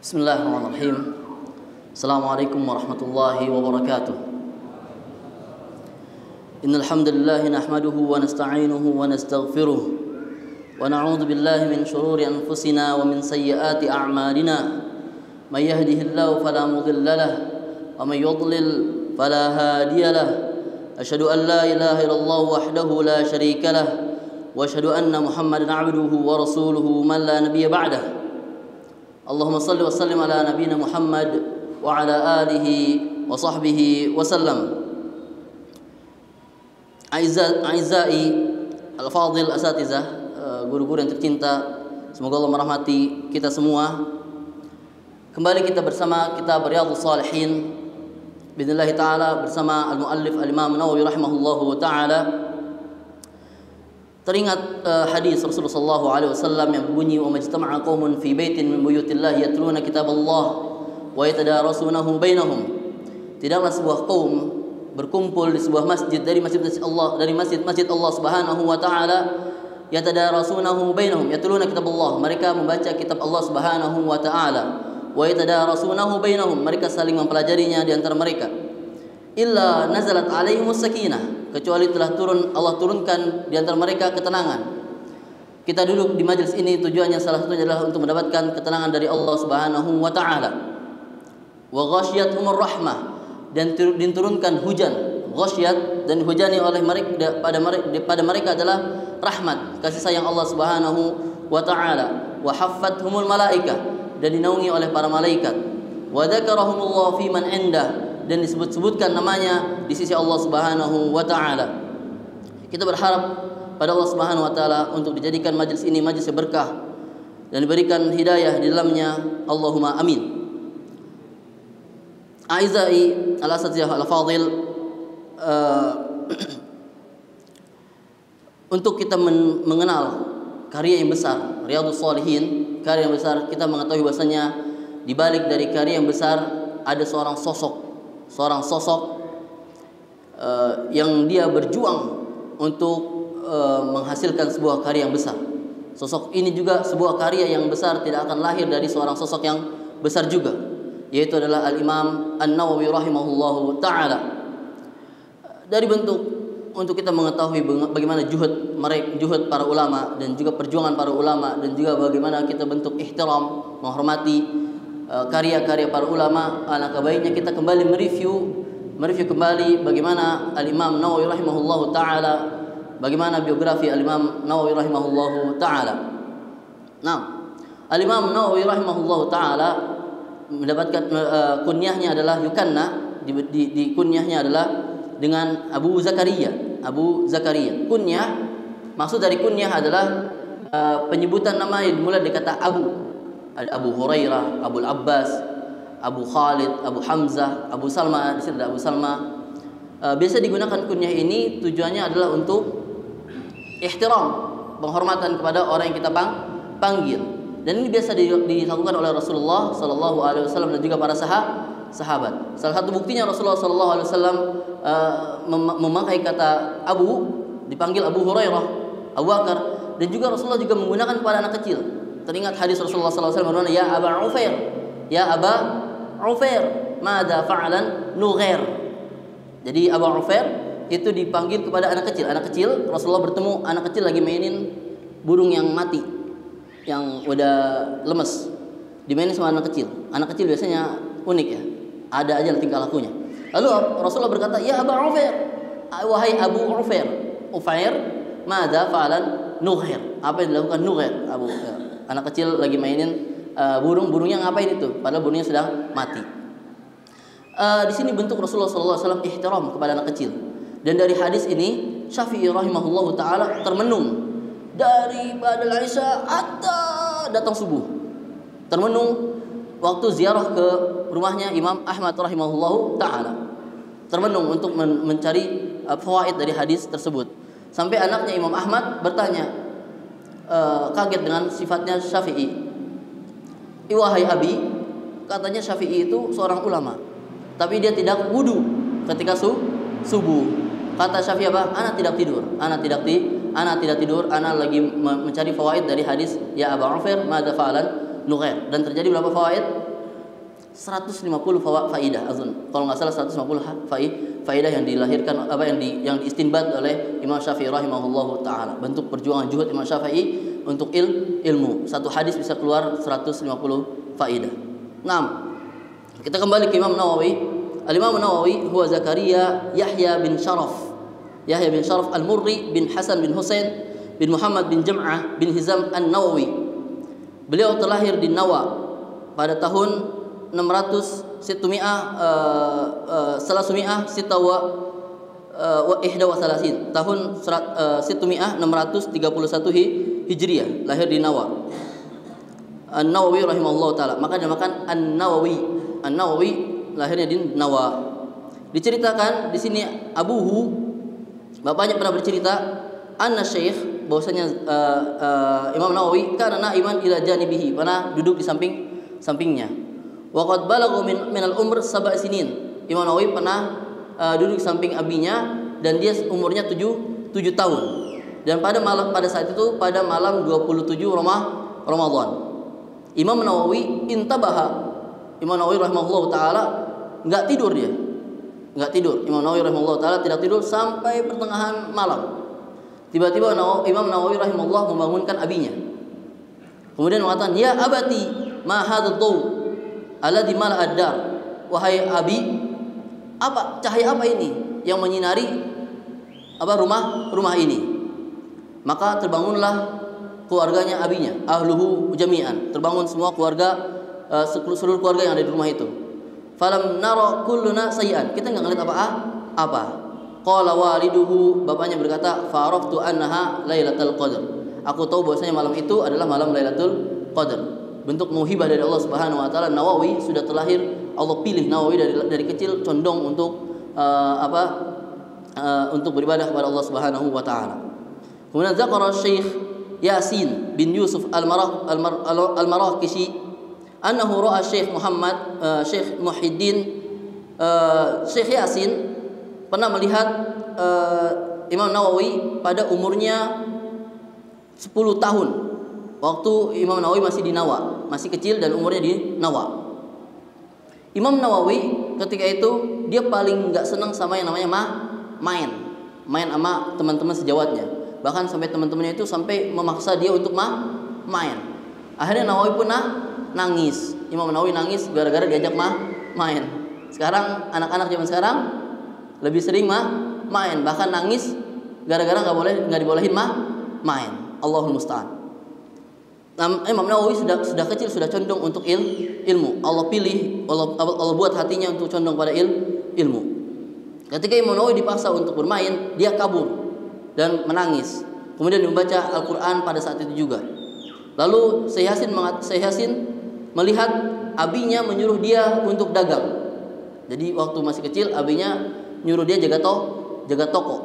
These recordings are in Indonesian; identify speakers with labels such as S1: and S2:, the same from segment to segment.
S1: Bismillahirrahmanirrahim. Assalamualaikum warahmatullahi wabarakatuh. Innal hamdalillah nahmaduhu wa nasta'inuhu wa nastaghfiruh wa na'udzu billahi min shururi anfusina wa min sayyiati a'malina. May yahdihillahu fala mudilla lahu wa may yudlil fala hadiya lahu. Asyhadu an la ilaha illallah wahdahu la syarika lahu wa asyhadu anna Muhammadan 'abduhu wa rasuluhu man la nabiyya ba'dahu. Allahumma salli wa sallim ala nabiyyina Muhammad wa ala alihi wa sahbihi wa sallam. Aizai al-fadil asatizah, guru-guru yang tercinta, semoga Allah merahmati kita semua. Kembali kita bersama kitab Riyadhus Shalihin biidznillah taala bersama al-muallif al-Imam Nawawi rahimahullahu taala. Teringat hadis Rasulullah sallallahu alaihi wasallam yang berbunyi, "Wa majtama'a qaumun fi baitin min buyutillah yatluna kitaballah wa yatadarasunahu bainahum." Tidaklah sebuah kaum berkumpul di sebuah masjid dari masjid-masjid Allah, dari masjid-masjid Allah Subhanahu wa taala, yatadarasunahu bainahum, yatluna kitaballah, mereka membaca kitab Allah Subhanahu wa taala, wa yatadarasunahu bainahum, mereka saling mempelajarinya di antara mereka. Illa nazalat alaihimus sakinah, kecuali telah Allah turunkan di antara mereka ketenangan. Kita duduk di majelis ini tujuannya salah satunya adalah untuk mendapatkan ketenangan dari Allah Subhanahu wa taala. Wa ghasyiyatuhumur rahmah, dan diturunkan hujan, ghasyiyat, dan hujani oleh mereka pada mereka adalah rahmat, kasih sayang Allah Subhanahu wa taala. Wa haffathumul malaikah, dan dinaungi oleh para malaikat. Wa dzakarahumullahu fi man indah, dan disebut-sebutkan namanya di sisi Allah Subhanahu wa taala. Kita berharap pada Allah Subhanahu wa taala untuk dijadikan majlis ini majlis yang berkah dan diberikan hidayah di dalamnya. Allahumma amin. Aizai al-asatizah al-fadil, untuk kita mengenal karya yang besar Riyadhus Shalihin, karya yang besar, kita mengetahui bahasanya di balik dari karya yang besar ada seorang sosok yang dia berjuang untuk menghasilkan sebuah karya yang besar. Sosok ini juga sebuah karya yang besar tidak akan lahir dari seorang sosok yang besar juga, yaitu adalah Al-Imam An-Nawawi rahimahullahu ta'ala. Dari bentuk untuk kita mengetahui bagaimana juhud para ulama dan juga perjuangan para ulama, dan juga bagaimana kita bentuk ihtiram, menghormati karya-karya para ulama, alangkah baiknya kita kembali mereview kembali bagaimana Al-Imam Nawawi rahimahullahu ta'ala, bagaimana biografi Al-Imam Nawawi rahimahullahu ta'ala. Nah, Al-Imam Nawawi rahimahullahu ta'ala mendapatkan kunyahnya adalah yukanna, di kunyahnya adalah dengan Abu Zakaria. Kunyah, maksud dari kunyah adalah penyebutan nama yang dimulai dari kata Abu. Ada Abu Hurairah, Abu Abbas, Abu Khalid, Abu Hamzah, Abu Salma. Di sini ada Abu Salma. Biasa digunakan kunyah ini tujuannya adalah untuk ihtiram, penghormatan kepada orang yang kita panggil. Dan ini biasa dilakukan oleh Rasulullah sallallahu alaihi wasallam dan juga para sahabat. Salah satu buktinya Rasulullah sallallahu alaihi wasallam memakai kata Abu, dipanggil Abu Hurairah, Abu Bakar, dan juga Rasulullah juga menggunakan kepada anak kecil. Teringat hadis Rasulullah sallallahu alaihi wasallam, "Ya Aba Ufair, ya Aba Ufair, madza fa'alan Nughair." Jadi Abu Ufair itu dipanggil kepada anak kecil. Anak kecil, Rasulullah bertemu anak kecil lagi mainin burung yang mati, yang udah lemes, dimainin sama anak kecil. Anak kecil biasanya unik ya, ada aja tingkah lakunya. Lalu Rasulullah berkata, "Ya Aba Ufair, wahai Abu Ufair, madza fa'alan Nughair." Apa yang dilakukan Nughair? Anak kecil lagi mainin burungnya ngapain itu? Padahal burungnya sudah mati. Di sini bentuk Rasulullah SAW ihtiram kepada anak kecil. Dan dari hadis ini Syafi'i rahimahullahu taala termenung dari badal Isya hatta datang subuh. Termenung waktu ziarah ke rumahnya Imam Ahmad rahimahullahu taala. Termenung untuk mencari fawaid dari hadis tersebut. Sampai anaknya Imam Ahmad bertanya, kaget dengan sifatnya Syafi'i. "Wahai Abi," katanya Syafi'i itu seorang ulama, tapi dia tidak wudu ketika subuh. Kata Syafi'i apa? Ana tidak tidur. Ana lagi mencari fawaid dari hadis ya Aba Ufair madza fa'alan Nughair. Dan terjadi berapa fawaid? 150 faidah azun. Kalau nggak salah 150 faidah yang dilahirkan yang diistinbat oleh Imam Syafi'i rahimahullahu taala. Bentuk perjuangan juhud Imam Syafi'i untuk ilmu. Satu hadis bisa keluar 150 faidah. 6. Kita kembali ke Imam Nawawi. Al-Imam Nawawi huwa Zakaria Yahya bin Sharaf Al-Murri bin Hasan bin Husain bin Muhammad bin Jam'ah bin Hizam An-Nawawi. Beliau terlahir di Nawa pada tahun 600 tahun 631 Hijriah, lahir di Nawa. An-Nawawi rahimahullah taala, maka dinamakan An-Nawawi lahirnya di Nawa. Diceritakan di sini abuhu, bapaknya pernah bercerita, anna syekh, bahwasanya Imam Nawawi kana naiman ila janibihi, pernah duduk di sampingnya. Wa qad balagha min al-umr 7 sinin. Imam Nawawi pernah duduk di samping abinya dan dia umurnya 7 tahun. Dan pada saat itu pada malam 27 Ramadan. Imam Nawawi Imam Nawawi rahimahullah taala enggak tidur dia. Enggak tidur. Imam Nawawi rahimahullah taala tidak tidur sampai pertengahan malam. Tiba-tiba Imam Nawawi rahimahullah membangunkan abinya. Kemudian mengatakan, "Ya abati, ma hadzal daw alladhi mala'a ad-dar." Wahai abi, apa cahaya apa ini yang menyinari rumah ini? Maka terbangunlah keluarganya abinya, ahluhu jami'an. Terbangun semua keluarga, seluruh keluarga yang ada di rumah itu. Falam nara kulluna sayyan. Kita enggak ngelihat apa. Qala waliduhu, bapaknya berkata, fa'araftu annaha lailatul qadar. Aku tahu bahwasanya malam itu adalah malam Lailatul Qadar. Bentuk muhibah dari Allah Subhanahu wa taala. Nawawi sudah terlahir, Allah pilih Nawawi dari kecil condong untuk untuk beribadah kepada Allah Subhanahu wa taala. Kemudian zakara Syekh Yasin bin Yusuf Al-Maraqishi annahu ra'a Syekh Muhyiddin. Syekh Yasin pernah melihat Imam Nawawi pada umurnya 10 tahun. Waktu Imam Nawawi masih di Nawa, masih kecil dan umurnya di Nawa. Imam Nawawi ketika itu dia paling nggak senang sama yang namanya main sama teman-teman sejawatnya. Bahkan sampai teman-temannya itu sampai memaksa dia untuk main. Akhirnya Nawawi pun nangis. Imam Nawawi nangis gara-gara diajak main. Sekarang anak-anak zaman sekarang lebih sering main, bahkan nangis gara-gara nggak dibolehin main. Allahul musta'an. Imam Nawawi sudah kecil sudah condong untuk ilmu. Allah pilih, Allah buat hatinya untuk condong pada ilmu. Ketika Imam Nawawi dipaksa untuk bermain, dia kabur dan menangis. Kemudian membaca Al-Qur'an pada saat itu juga. Lalu Syekh Yasin melihat abinya menyuruh dia untuk dagang. Jadi waktu masih kecil abinya nyuruh dia jaga toko.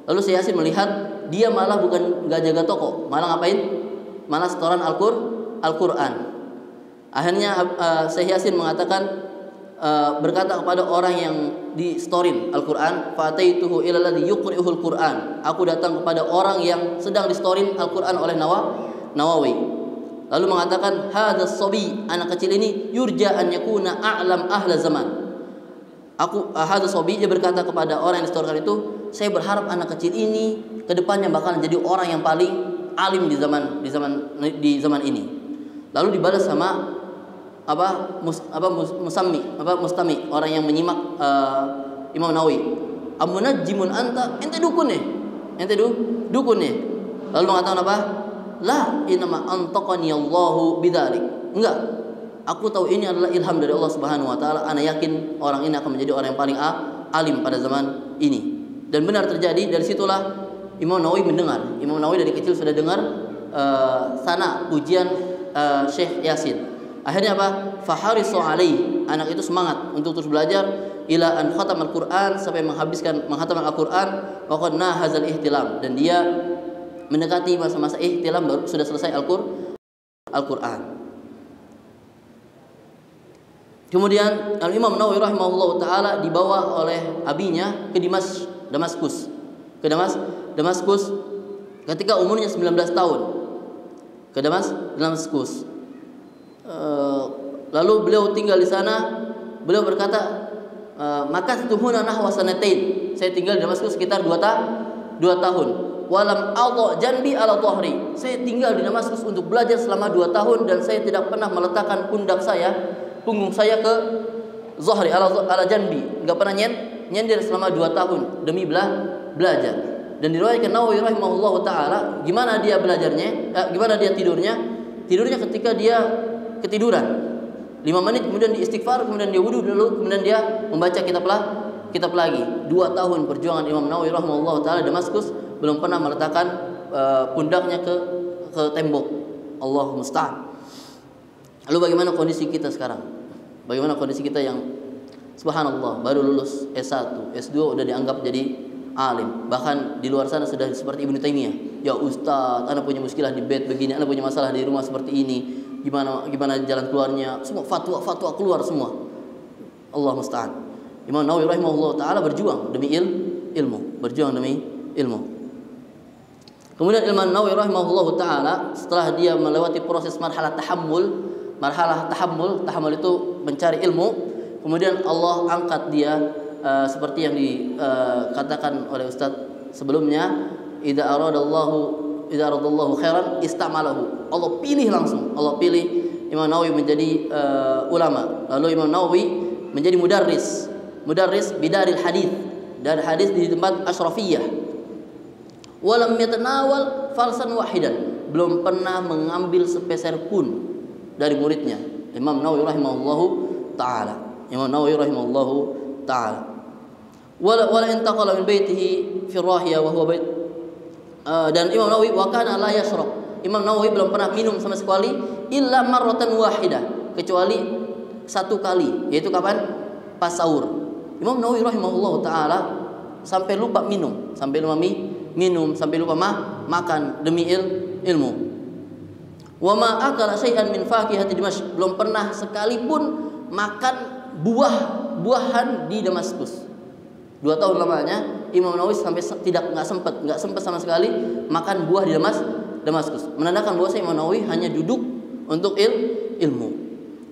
S1: Lalu Syekh Yasin melihat dia malah bukan nggak jaga toko, malah ngapain? Malah setoran Al-Qur'an. Akhirnya Syekh Yasin mengatakan, berkata kepada orang yang di storin Al-Qur'an, fataituhu ila alladhi yuqri'uhul Qur'an. Aku datang kepada orang yang sedang di storin Al-Qur'an oleh Nawawi. Lalu mengatakan, hadzas sabi, anak kecil ini yurja an yakuna a'lam ahla zaman. Hadzas sabi, dia berkata kepada orang yang distorkan itu, saya berharap anak kecil ini kedepannya bakal jadi orang yang paling alim di zaman ini. Lalu dibalas sama mustami, orang yang menyimak Imam Nawawi. Amunajjimun anta, ente dukun nih. Lalu mengatakan apa? La inama antaqani Allahu bidzalik. Enggak. Aku tahu ini adalah ilham dari Allah Subhanahu wa taala. Ana yakin orang ini akan menjadi orang yang paling alim pada zaman ini. Dan benar terjadi. Dari situlah Imam Nawawi mendengar. Imam Nawawi dari kecil sudah dengar sana pujian Syekh Yasin. Akhirnya apa? Faharisu alaihi. Anak itu semangat untuk terus belajar ila an khatamal Qur'an, sampai menghatam Al-Qur'an wa qad nahazal ihtilam, dan dia mendekati masa-masa ihtilam, baru sudah selesai Al-Qur'an. Kemudian Imam Nawawi rahimahullah taala dibawa oleh abinya ke Damaskus. Ketika umurnya 19 tahun. Ke Damaskus. Lalu beliau tinggal di sana. Beliau berkata, maka tuhuna nahwa sanatain. Saya tinggal di Damaskus sekitar 2 tahun. Walam adha janbi ala dhahri. Saya tinggal di Damaskus untuk belajar selama 2 tahun dan saya tidak pernah meletakkan punggung saya ke zahri ala janbi. Enggak pernah nyender selama 2 tahun demi belajar. Dan diriwayatkan Nawawi rahimahullahu taala, gimana dia belajarnya? Gimana dia tidurnya? Tidurnya ketika dia ketiduran. 5 menit kemudian dia istighfar, kemudian dia wudu dulu, kemudian dia membaca kitab lagi. 2 tahun perjuangan Imam Nawawi rahimahullahu taala Damaskus, belum pernah meletakkan pundaknya ke tembok. Allah musta'an. Lalu bagaimana kondisi kita sekarang? Bagaimana kondisi kita yang subhanallah baru lulus S1, S2 udah dianggap jadi alim. Bahkan di luar sana sudah seperti Ibnu Taimiyah. Ya Ustaz, ana punya muskilah di bed begini, ana punya masalah di rumah seperti ini. Gimana jalan keluarnya? Semua fatwa keluar semua. Allah musta'an. Imam Nawawi rahimahullah taala berjuang demi ilmu, berjuang demi ilmu. Kemudian Imam Nawawi rahimahullah taala setelah dia melewati proses marhalah tahammul itu mencari ilmu, kemudian Allah angkat dia seperti yang dikatakan oleh Ustaz sebelumnya, idza aradallahu khairan istamalahu. Allah pilih langsung. Allah pilih Imam Nawawi menjadi ulama. Lalu Imam Nawawi menjadi mudarris bidaril hadis. Dan hadis di tempat Asyrafiyah. Walam yatanawal falsan wahidan. Belum pernah mengambil sepeser pun dari muridnya. Imam Nawawi rahimahullahu taala. Wala intaqala min baitihi fi rahiya wa huwa bait. Dan Imam Nawawi wa kana la yashrab. Imam Nawawi belum pernah minum sama sekali illa marratan wahidah, kecuali 1 kali, yaitu kapan? Pas sahur. Imam Nawawi rahimahullahu taala sampai lupa minum, sampai lupa makan demi ilmu. Wa ma akala syai'an min fakihati Dimashq. Belum pernah sekalipun makan buah-buahan di Damaskus. 2 tahun lamanya Imam Nawawi sampai nggak sempat sama sekali makan buah di Damaskus. Menandakan bahwa Imam Nawawi hanya duduk untuk ilmu.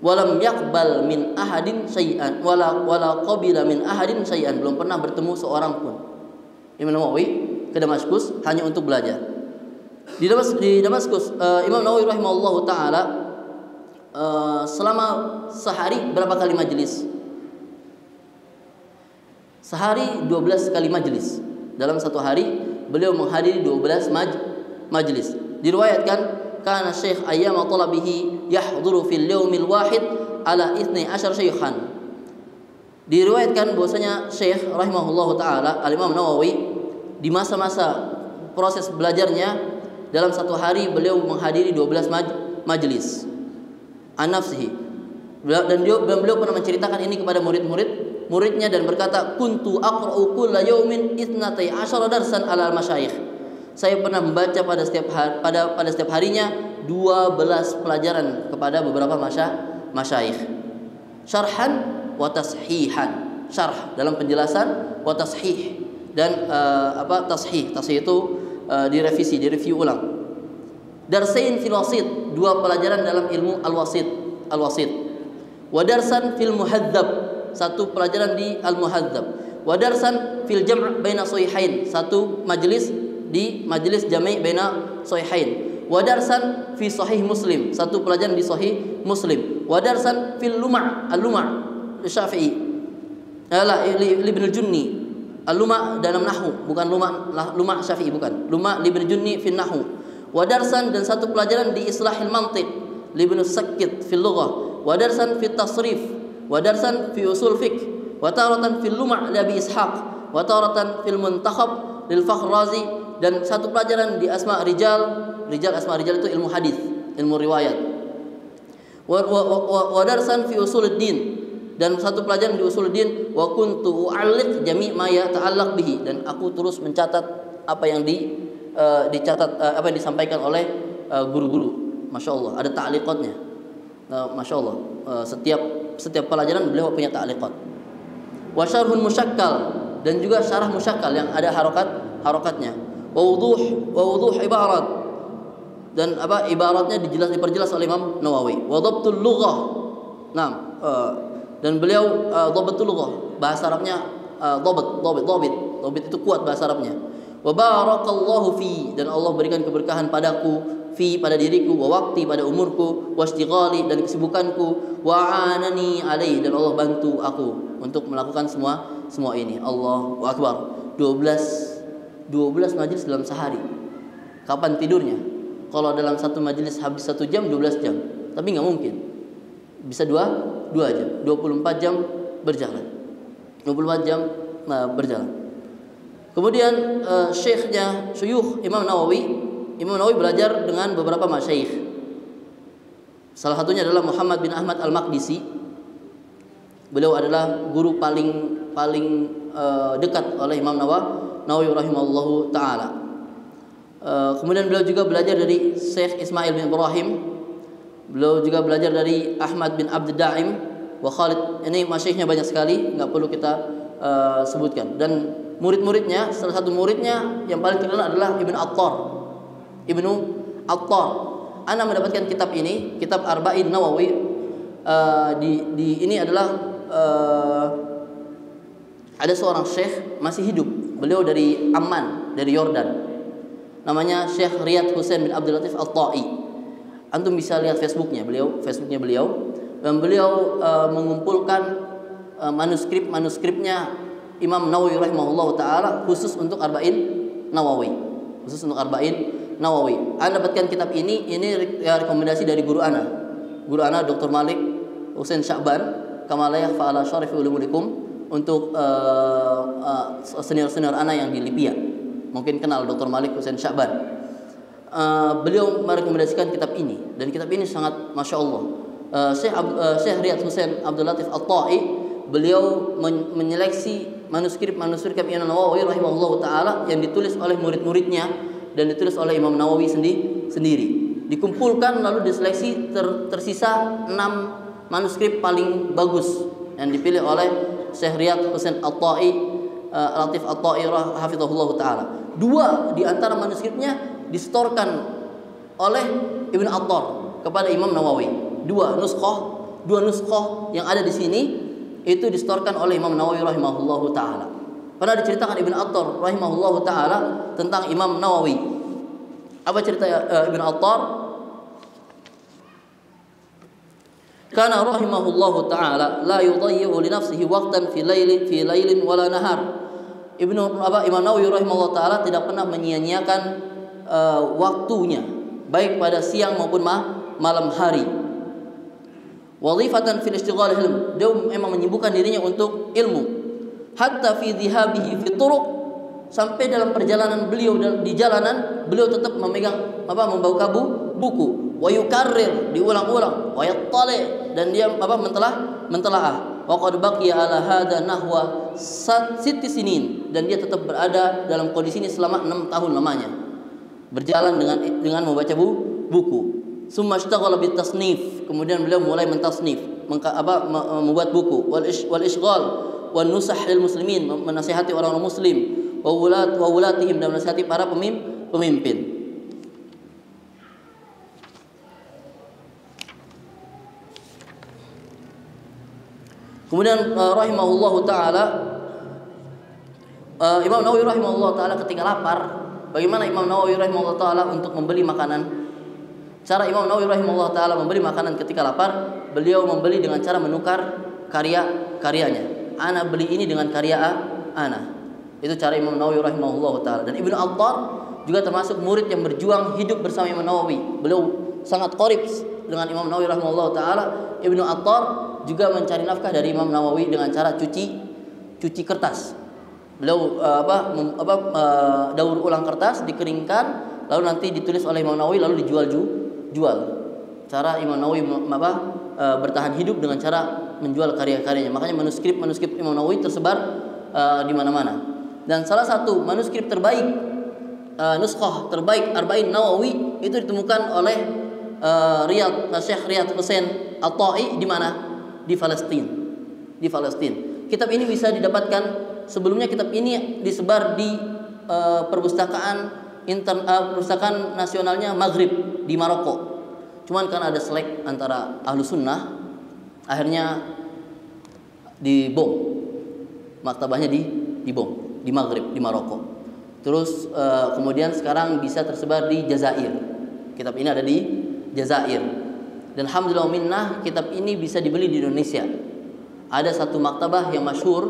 S1: Walam yaqbal min ahadin syai'an wala qabila min ahadin syai'an. Belum pernah bertemu seorang pun. Imam Nawawi ke Damaskus hanya untuk belajar. Di Damaskus Imam Nawawi rahimahullahu taala selama sehari berapa kali majelis? Sehari 12 kali majelis. Dalam satu hari beliau menghadiri 12 majelis. Diriwayatkan kana Syekh ayyam talabihi yahduru fil yaumil wahid ala 12 syaikhan. Diriwayatkan bahwasanya Syekh rahimahullahu taala Al-Imam Nawawi di masa-masa proses belajarnya dalam satu hari beliau menghadiri 12 majelis. An-nafsihi. Dan beliau pernah menceritakan ini kepada muridnya dan berkata, kuntu aqra'u kulla yaumin 12 darsan ala al-masyayikh. Saya pernah membaca pada setiap harinya 12 pelajaran kepada beberapa masyayikh. Syarhan wa tashihan. Syarh dalam penjelasan, wa tashih dan tashih. Tashih itu direvisi, direview ulang. Darsain fil wasit, 2 pelajaran dalam ilmu al-wasit. Wa darsan fil muhadzab, 1 pelajaran di al-muhadzab. Wa darsan fil jam' baina sahihain, 1 majelis di majelis jami' baina sahihain. Wa darsan fi sahih Muslim, 1 pelajaran di sahih Muslim. Wa darsan fil luma' al-luma' Syafi'i. Ibn al-Junni. Al-luma' dalam nahwu, bukan luma' Syafi'i, bukan. Luma' Ibn al-Junni fi nahwu. Wa darsan dan 1 pelajaran di islahil mantiq Ibn Sakkit fil lughah. Wa darsan fi tasrif, wa darsan fi usul fiqh, wa taratan fil luma' li Abi Ishaq, wa taratan fil muntakhab lil Fakhr Razi, dan 1 pelajaran di asma rijal itu ilmu hadis, ilmu riwayat. Wa darsan fi usuluddin, dan 1 pelajaran di usuluddin. Wa kuntu u'alliq jami' ma yata'allaq bihi, dan aku terus mencatat apa yang dicatat, apa yang disampaikan oleh guru-guru. Masya Allah, ada ta'liqatnya. Masya Allah, setiap pelajaran beliau punya ta'liqat. Wa syarhun musyakkal, dan juga syarah musyakkal yang ada harokatnya. Wa wuduh ibarat, dan ibaratnya diperjelas oleh Imam Nawawi. Wa dhabtul lughah, Nah, dan beliau dhabatul lughah, bahasa Arabnya dhabat itu kuat bahasa Arabnya. Wa barakallahu fi, dan Allah berikan keberkahan padaku, fi pada diriku, wa waqti pada umurku, wa istighali dan kesibukanku, wa anani alaihi, dan Allah bantu aku untuk melakukan semua ini. Allahu akbar. 12 majelis dalam sehari. Kapan tidurnya? Kalau dalam satu majelis habis 1 jam, 12 jam. Tapi nggak mungkin. Bisa 2 jam. 24 jam berjalan. 24 jam berjalan. Kemudian syekhnya Syuyukh Imam Nawawi belajar dengan beberapa masyayikh. Salah satunya adalah Muhammad bin Ahmad Al-Maqdisi. Beliau adalah guru paling dekat oleh Imam Nawawi rahimahullahu taala. Kemudian beliau juga belajar dari Syekh Ismail bin Ibrahim. Beliau juga belajar dari Ahmad bin Abd Daim wa Khalid. Ini masyayikhnya banyak sekali, nggak perlu kita sebutkan. Dan murid-muridnya, salah satu muridnya yang paling terkenal adalah Ibnu Attar. Ana mendapatkan kitab ini, kitab Arba'in Nawawi. Ini adalah ada seorang syekh masih hidup. Beliau dari Amman, dari Yordan. Namanya Syekh Riyad Husain bin Abdul Latif At-Ta'i. Antum bisa lihat Facebooknya beliau. Dan beliau mengumpulkan manuskripnya Imam Nawawi rahimahullah taala khusus untuk Arba'in Nawawi. Anda dapatkan kitab ini rekomendasi dari guru ana Dr. Malik Husain Sya'ban, kama la yakhfa ala syarifi ulumikum, untuk senior ana yang di Libya. Mungkin kenal Dr. Malik Husain Sya'ban. Beliau merekomendasikan kitab ini, dan kitab ini sangat masya Allah. Syekh Riyad Husain Abdul Latif At-Ta'i, beliau menyeleksi manuskrip Imam Nawawi rahimahullah taala yang ditulis oleh murid-muridnya dan ditulis oleh Imam Nawawi sendiri. Dikumpulkan lalu diseleksi, tersisa 6 manuskrip paling bagus yang dipilih oleh Syekh Riyad Husain Latif At-Ta'i hafizahullah taala. 2 di antara manuskripnya disetorkan oleh Ibnu Attar kepada Imam Nawawi. 2 nuskhoh yang ada di sini itu disetorkan oleh Imam Nawawi rahimahullahu taala. Pernah diceritakan Ibnu Attar rahimahullahu taala tentang Imam Nawawi. Apa cerita Ibnu Attar? Kana rahimahullahu taala la yudayyi'u li nafsihi waqtan fi lailin wala nahar. Imam Nawawi rahimahullahu taala tidak pernah menyia-nyiakan waktunya, baik pada siang maupun malam hari. Wadhifatan fil istighal ilm, dia memang menyibukkan dirinya untuk ilmu. Hatta fi dhihabihi fi turuq, sampai dalam perjalanan beliau di jalanan beliau tetap membawa buku. Wa yukarrir, diulang-ulang. Wa yattali, dan dia mentelaah. Wa qad baqiya ala hadha nahwa 6 sinin, dan dia tetap berada dalam kondisi ini selama 6 tahun lamanya. Berjalan dengan membaca buku. Summa ishtaghala bit tasnif, kemudian beliau mulai mentasnif, membuat buku. Wal ishghal wan nusah lil muslimin, menasihati orang-orang muslim, wa wulatihim, dan menasihati para pemimpin. Kemudian rahimahullahu taala, Imam Nawawi rahimahullahu taala ketika lapar, bagaimana Imam Nawawi rahimahullahu taala untuk membeli makanan? Cara Imam Nawawi rahimahullah taala membeli makanan ketika lapar, beliau membeli dengan cara menukar karyanya. Ana beli ini dengan karya ana. Itu cara Imam Nawawi rahimahullah taala. Dan Ibnu Attar juga termasuk murid yang berjuang hidup bersama Imam Nawawi. Beliau sangat qarib dengan Imam Nawawi rahimahullah taala. Ibnu Attar juga mencari nafkah dari Imam Nawawi dengan cara cuci kertas. Beliau daur ulang kertas, dikeringkan, lalu nanti ditulis oleh Imam Nawawi, lalu dijual. Cara Imam Nawawi bertahan hidup dengan cara menjual karya-karyanya. Makanya manuskrip Imam Nawawi tersebar di mana-mana. Dan salah satu manuskrip terbaik, nuskah terbaik Arba'in Nawawi itu ditemukan oleh Syekh Riyad Husain At-Ta'i di mana? Di Palestina. Kitab ini bisa didapatkan, sebelumnya kitab ini disebar di perpustakaan nasionalnya Maghrib di Maroko. Cuman karena ada selek antara ahlu sunnah, Akhirnya dibom, maktabahnya dibom di Maghrib, di Maroko. Terus kemudian sekarang bisa tersebar di Jazair. Kitab ini ada di Jazair. Dan alhamdulillah minnah, kitab ini bisa dibeli di Indonesia. Ada satu maktabah yang masyhur,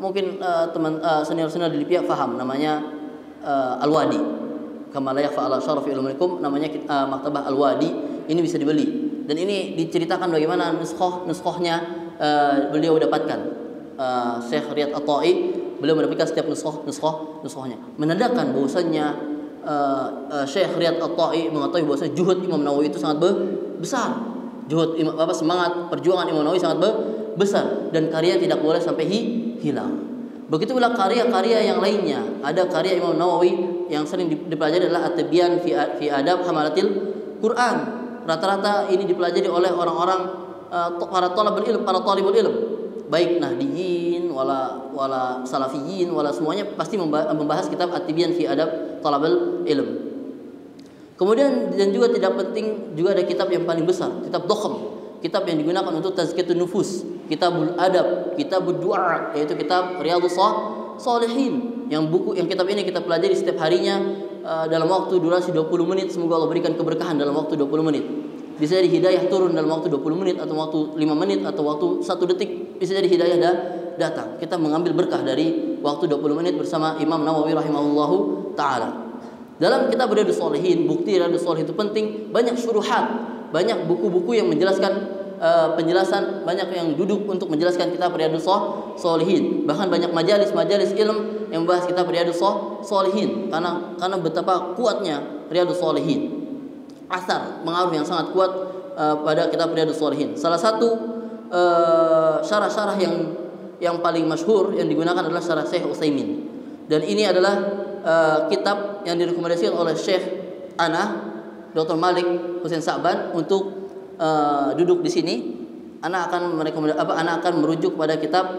S1: mungkin teman senior-senior di Lipia paham, namanya Al-Wadi. Kama la yakhfa 'ala syarafi ilmikum, namanya maktabah Al-Wadi. Ini bisa dibeli. Dan ini diceritakan bagaimana nuskhohnya beliau dapatkan. Syekh Riyad At-Ta'i, beliau mendapatkan setiap nuskhohnya. Menandakan bahwasannya Syekh Riyad At-Ta'i mengetahui bahwasanya juhud Imam Nawawi itu sangat besar. Juhud semangat perjuangan Imam Nawawi sangat besar, dan karya tidak boleh sampai hilang. Begitu pula karya-karya yang lainnya. Ada karya Imam Nawawi yang sering dipelajari adalah At-Tibyan fi Adab Hamalatil Quran. Rata-rata ini dipelajari oleh orang-orang para talibul ilm, baik nahdiyin wala salafiyin wala semuanya pasti membahas kitab At-Tibyan fi Adab Talabul Ilm. Kemudian dan juga tidak penting juga ada kitab yang paling besar, kitab Dokhm, kitab yang digunakan untuk tazkiyatun nufus, kitabul adab, kitabud du'a, yaitu kitab Riyadhus Shalihin. Yang kitab ini kita pelajari setiap harinya dalam waktu durasi 20 menit. Semoga Allah berikan keberkahan dalam waktu 20 menit. Bisa jadi hidayah turun dalam waktu 20 menit, atau waktu 5 menit, atau waktu 1 detik. Bisa jadi hidayah datang. Kita mengambil berkah dari waktu 20 menit bersama Imam Nawawi rahimahullahu ta'ala. Dalam kitab Riyadhus Shalihin, bukti Riyadhus Shalihin itu penting, banyak syuruhat, banyak buku-buku yang menjelaskan penjelasan, banyak yang duduk untuk menjelaskan kitab Riyadhus Shalihin. Bahkan banyak majalis ilm yang membahas kitab Riyadhus Shalihin karena betapa kuatnya Riyadhus Shalihin. Asar pengaruh yang sangat kuat pada kitab Riyadhus Shalihin. Salah satu syarah-syarah yang paling masyhur yang digunakan adalah syarah Syekh Utsaimin. Dan ini adalah kitab yang direkomendasikan oleh Syekh Dr. Malik Hussein Sa'ban untuk duduk di sini. Ana akan merujuk pada kitab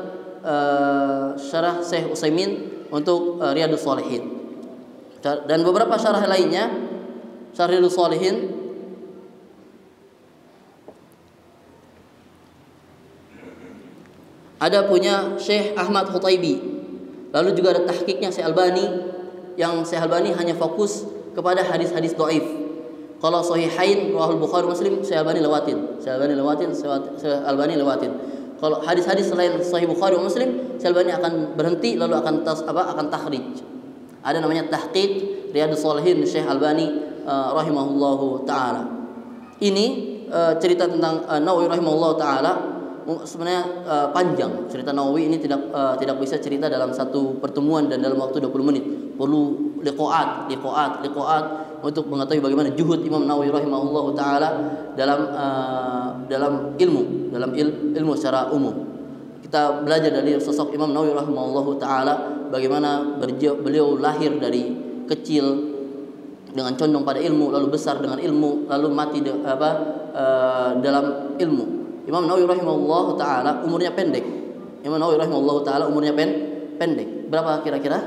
S1: syarah Syekh Utsaimin untuk Riyadhus Shalihin. Dan beberapa syarah lainnya, syarah Riyadhus Shalihin ada punya Syekh Ahmad Khutaibi. Lalu juga ada tahqiqnya Syekh Albani, yang Syekh Albani hanya fokus kepada hadis-hadis dhaif. Kalau sahihain rawahul Bukhari Muslim, Syekh Albani lewatin. Kalau hadis-hadis selain Sahih Bukhari Muslim, Syekh Albani akan berhenti lalu akan takhrij. Ada namanya tahqiq Riyadhus Shalihin Syekh Albani rahimahullahu taala. Ini cerita tentang Nawawi rahimahullahu taala. Sebenarnya panjang cerita Nawawi ini, tidak bisa cerita dalam satu pertemuan dan dalam waktu 20 menit. Perlu liqaat untuk mengetahui bagaimana juhud Imam Nawawi rahimahullahu taala dalam ilmu secara umum. Kita belajar dari sosok Imam Nawawi rahimahullahu taala bagaimana beliau lahir dari kecil dengan condong pada ilmu, lalu besar dengan ilmu, lalu mati dalam ilmu. Imam Nawawi rahimahullahu taala umurnya pendek. Berapa kira-kira?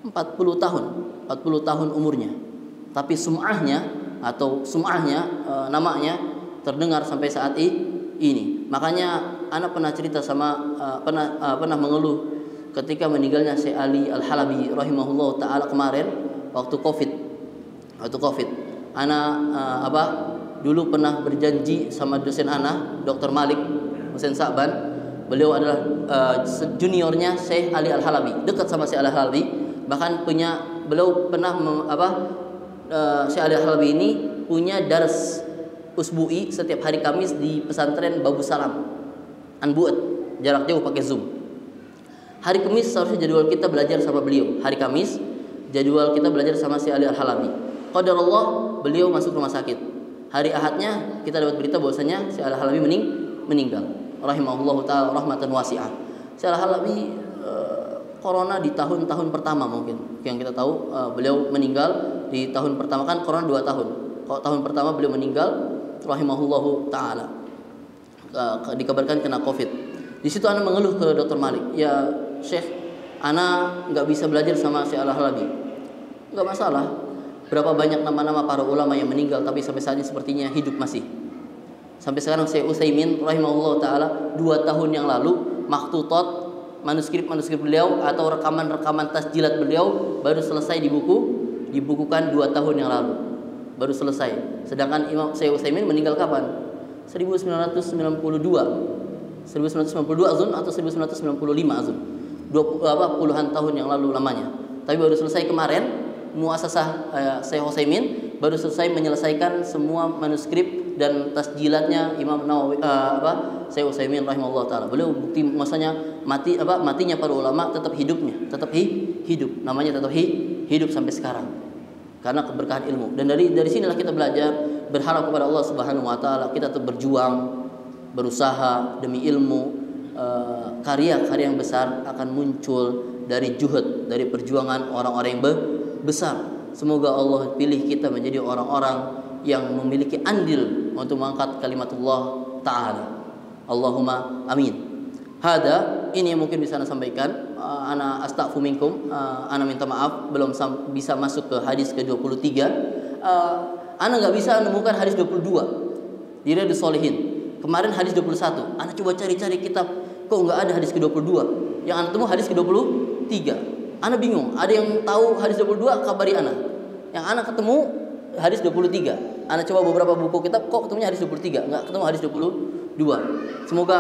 S1: 40 tahun umurnya. Tapi namanya terdengar sampai saat ini. Makanya anak pernah cerita pernah mengeluh ketika meninggalnya Syekh Ali Al-Halabi rahimahullahu taala kemarin waktu Covid. Anak dulu pernah berjanji sama dosen anak, Dr. Malik Hussein Sa'ban. Beliau adalah juniornya Syekh Ali Al-Halabi, dekat sama Syekh Ali Al-Halabi. Bahkan beliau pernah Syekh Ali Al-Halabi ini punya dars usbu'i setiap hari Kamis di pesantren Babu Salam Anbuat, jarak jauh pakai Zoom. Hari Kamis seharusnya jadwal kita belajar sama beliau. Hari Kamis jadwal kita belajar sama Syekh Ali Al-Halabi. Qadarullah beliau masuk rumah sakit. Hari Ahadnya kita dapat berita bahwasanya Syekh Al-Halabi meninggal rahimahullahu taala rahmatan wasi'ah. Syekh Al-Halabi corona di tahun-tahun pertama mungkin yang kita tahu, beliau meninggal di tahun pertama, kan corona 2 tahun. Kalau tahun pertama beliau meninggal rahimahullahu taala, dikabarkan kena Covid. Di situ ana mengeluh ke Dr. Malik, "Ya Syekh, ana enggak bisa belajar sama Syekh Al-Halabi." Enggak masalah. Berapa banyak nama-nama para ulama yang meninggal tapi sampai saat ini sepertinya hidup masih. Sampai sekarang Syekh Utsaimin rahimahullah taala 2 tahun yang lalu maktutot manuskrip beliau atau rekaman-rekaman tasjilat beliau baru selesai dibukukan 2 tahun yang lalu. Baru selesai. Sedangkan Imam Syekh Utsaimin meninggal kapan? 1992 azun atau 1995 azun. Puluhan tahun yang lalu lamanya. Tapi baru selesai kemarin muasasah Syekh Utsaimin baru selesai menyelesaikan semua manuskrip dan tasjilatnya Imam Nawawi Syekh Utsaimin rahimahullah taala. Beliau bukti masanya matinya para ulama tetap hidup. Namanya tetap hidup sampai sekarang. Karena keberkahan ilmu. Dan dari sinilah kita belajar berharap kepada Allah Subhanahu wa taala, kita tetap berjuang, berusaha demi ilmu. Karya-karya yang besar akan muncul dari juhud, dari perjuangan orang-orang yang besar. Semoga Allah pilih kita menjadi orang-orang yang memiliki andil untuk mengangkat kalimatullah ta'ala. Allahumma amin. Hada, ini yang mungkin bisa ana sampaikan. Ana astaghfu minkum. Ana minta maaf belum bisa masuk ke hadis ke-23. Ana nggak bisa menemukan hadis 22 di Riyadhus Shalihin. Kemarin hadis 21. Ana coba cari-cari kitab, kok nggak ada hadis ke-22. Yang ana temu hadis ke-23. Ana bingung. Ada yang tahu hadis 22? Kabari ana. Yang ana ketemu hadis 23. Ana coba beberapa buku kitab, kok ketemunya hadis 23, enggak ketemu hadis 22. Semoga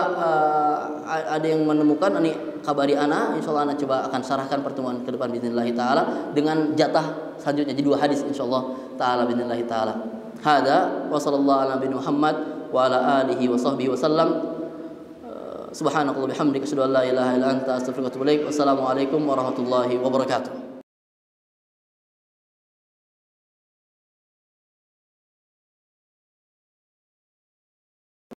S1: ada yang menemukan, ini kabari ana, insyaallah ana coba akan sarahkan pertemuan ke depan bismillah taala dengan jatah selanjutnya jadi 2 hadis insyaallah taala bismillah taala. Hada wa sallallahu ala nabi Muhammad wa ala alihi wa sahbihi wasallam. Subhanakallah bihamdika asyhadu an la ilaha illa anta astaghfiruka wa atubu ilaik. Wassalamualaikum warahmatullahi wabarakatuh.